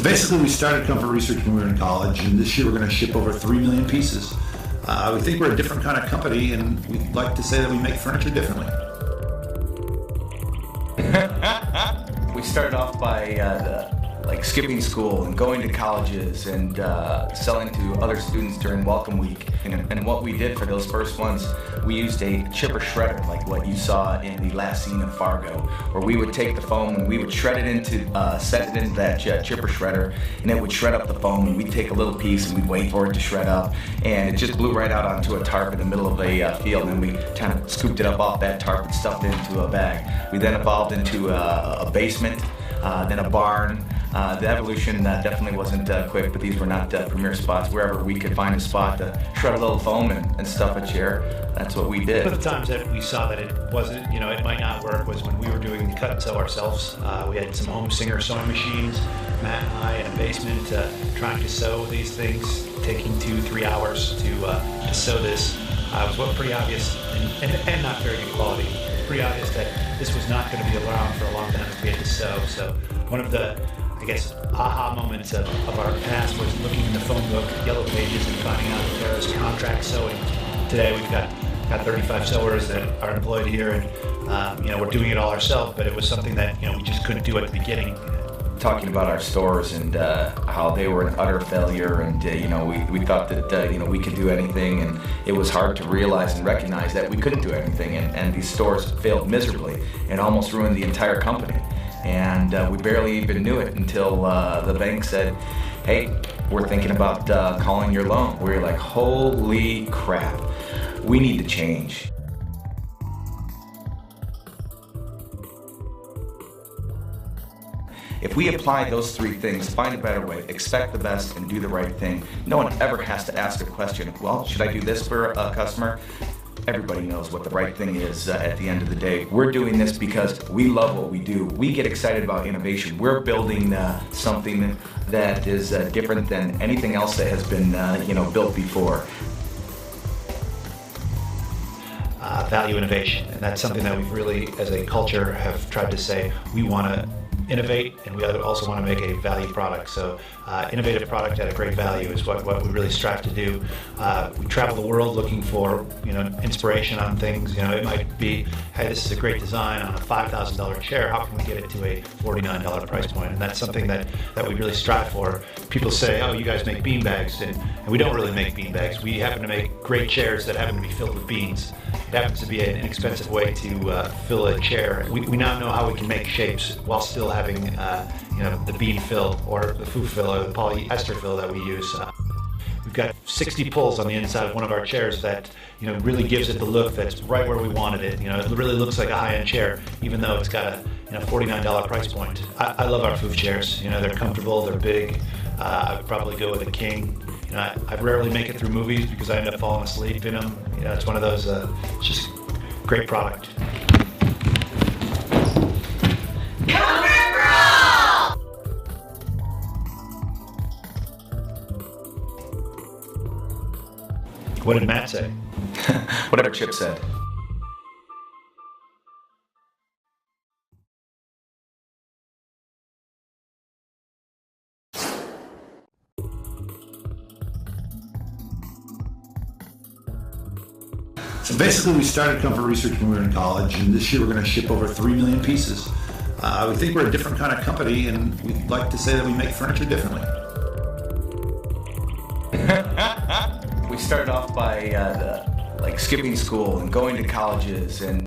So basically, we started Comfort Research when we were in college, and this year we're going to ship over 3 million pieces. We think we're a different kind of company, and we like to say that we make furniture differently. We started off by skipping school and going to colleges and selling to other students during Welcome Week. And what we did for those first ones, we used a chipper shredder, like what you saw in the last scene of Fargo, where we would take the foam and we would shred it into, set it into that chipper shredder, and it would shred up the foam, and we'd take a little piece and we'd wait for it to shred up, and it just blew right out onto a tarp in the middle of a field, and we kind of scooped it up off that tarp and stuffed it into a bag. We then evolved into a basement, then a barn. The evolution definitely wasn't quick, but these were not premier spots. Wherever we could find a spot to shred a little foam and stuff a chair, that's what we did. One of the times that we saw that it wasn't, it might not work was when we were doing the cut and sew ourselves. We had some home Singer sewing machines, Matt and I, in a basement trying to sew these things, taking 2-3 hours to sew this. It was pretty obvious and not very good quality. Pretty obvious that this was not going to be around for a long time if we had to sew. So one of the aha moments of our past was looking in the phone book, Yellow Pages, and finding out that there was contract sewing. Today we've got 35 sewers that are employed here, and we're doing it all ourselves, but it was something that we just couldn't do at the beginning. Talking about our stores and how they were an utter failure, and we thought that we could do anything, and it was hard to realize and recognize that we couldn't do anything, and these stores failed miserably and almost ruined the entire company. And we barely even knew it until the bank said, "Hey, we're thinking about calling your loan." We were like, "Holy crap, we need to change." If we apply those 3 things, find a better way, expect the best, and do the right thing, no one ever has to ask a question, well, should I do this for a customer? Everybody knows what the right thing is at the end of the day. We're doing this because we love what we do. We get excited about innovation. We're building something that is different than anything else that has been built before. Value innovation, and that's something that we've really, as a culture, have tried to say. We want to innovate, and we also want to make a value product. So innovative product at a great value is what we really strive to do. We travel the world looking for inspiration on things. It might be, hey, this is a great design on a $5,000 chair. How can we get it to a $49 price point? And that's something that we really strive for. People say, oh, you guys make bean bags, and we don't really make bean bags. We happen to make great chairs that happen to be filled with beans. It happens to be an inexpensive way to fill a chair. We now know how we can make shapes while still having the bean fill or the foo fill or the polyester fill that we use. We've got 60 pulls on the inside of one of our chairs that really gives it the look that's right where we wanted it. It really looks like a high-end chair, even though it's got a $49 price point. I love our foo chairs. They're comfortable, they're big. I'd probably go with a king. I rarely make it through movies because I end up falling asleep in them. It's one of those, it's just great product. What did Matt say? Whatever Chip said. So basically, we started Comfort Research when we were in college, and this year we're going to ship over 3 million pieces. We think we're a different kind of company, and we like to say that we make furniture differently. We started off by skipping school and going to colleges and